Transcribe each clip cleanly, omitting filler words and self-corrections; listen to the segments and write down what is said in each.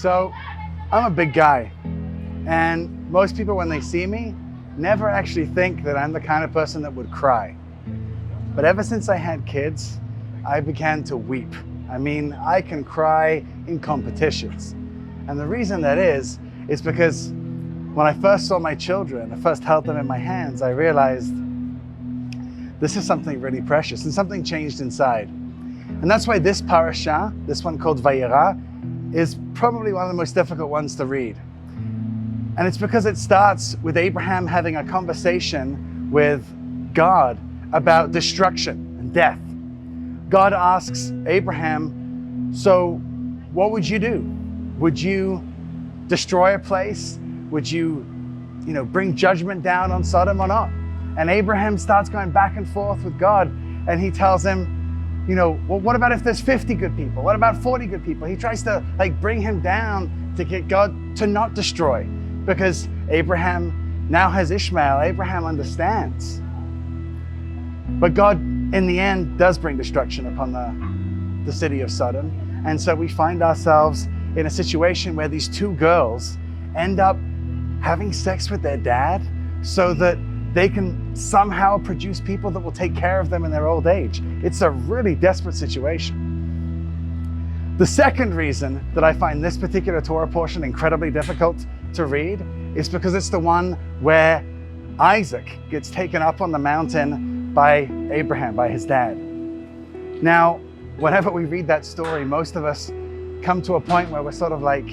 So I'm a big guy, and most people when they see me never actually think that I'm the kind of person that would cry. But ever since I had kids, I began to weep. I mean, I can cry in competitions. And the reason that is because when I first saw my children, I first held them in my hands, I realized this is something really precious, and something changed inside. And that's why this parasha, this one called Vayera, is probably one of the most difficult ones to read. And it's because it starts with Abraham having a conversation with God about destruction and death. God asks Abraham, so what would you do? Would you destroy a place? Would you bring judgment down on Sodom or not? And Abraham starts going back and forth with God, and he tells him, well, what about if there's 50 good people? What about 40 good people? He tries to bring him down to get God to not destroy, because Abraham now has Ishmael. Abraham understands. But God, in the end, does bring destruction upon the city of Sodom. And so we find ourselves in a situation where these two girls end up having sex with their dad so that they can somehow produce people that will take care of them in their old age. It's a really desperate situation. The second reason that I find this particular Torah portion incredibly difficult to read is because it's the one where Isaac gets taken up on the mountain by Abraham, by his dad. Now, whenever we read that story, most of us come to a point where we're sort of like,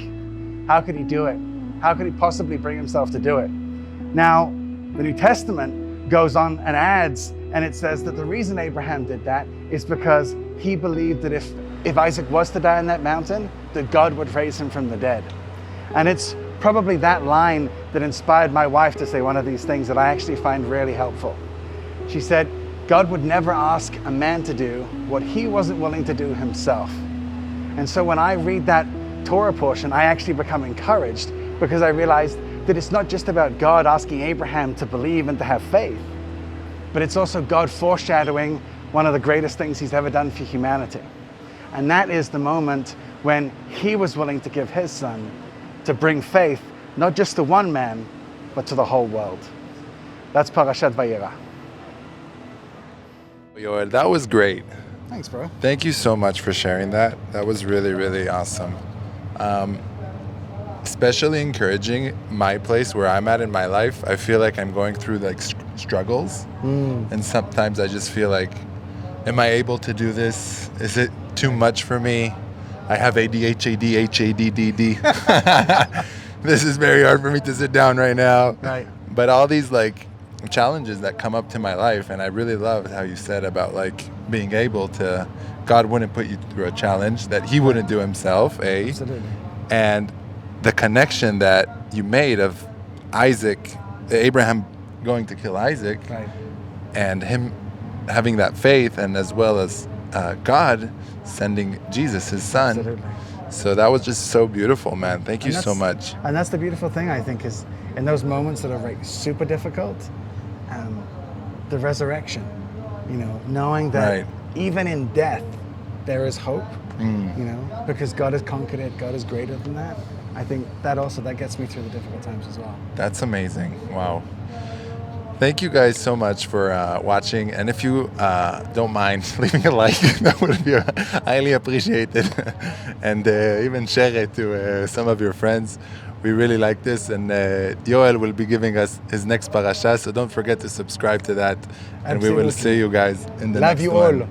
how could he do it? How could he possibly bring himself to do it? Now, the New Testament goes on and adds, and it says that the reason Abraham did that is because he believed that if Isaac was to die on that mountain, that God would raise him from the dead. And it's probably that line that inspired my wife to say one of these things that I actually find really helpful. She said, God would never ask a man to do what he wasn't willing to do himself. And so when I read that Torah portion, I actually become encouraged, because I realized that it's not just about God asking Abraham to believe and to have faith, but it's also God foreshadowing one of the greatest things he's ever done for humanity. And that is the moment when he was willing to give his son to bring faith, not just to one man, but to the whole world. That's Parashat Vayera. Yoel, that was great. Thanks, bro. Thank you so much for sharing that. That was really, really awesome. Especially encouraging my place where I'm at in my life. I feel like I'm going through struggles. And sometimes I just feel like, am I able to do this? Is it too much for me? I have ADHD, HADDD. This is very hard for me to sit down right now. Right. But all these challenges that come up to my life, and I really loved how you said about being able to, God wouldn't put you through a challenge that he wouldn't do himself, Absolutely. And the connection that you made of Abraham going to kill Isaac, Right. and him having that faith, and as well as God sending Jesus, his son. Absolutely. So that was just so beautiful, man. Thank you so much. And that's the beautiful thing, I think, is in those moments that are super difficult, the resurrection, knowing that Right. even in death, there is hope, because God has conquered it, God is greater than that. I think that gets me through the difficult times as well. That's amazing. Wow. Thank you guys so much for watching. And if you don't mind leaving a like, that would be highly appreciated. And even share it to some of your friends. We really like this. And Yoel will be giving us his next parasha. So don't forget to subscribe to that. And we will Absolutely. see you guys in the Love next you one. all.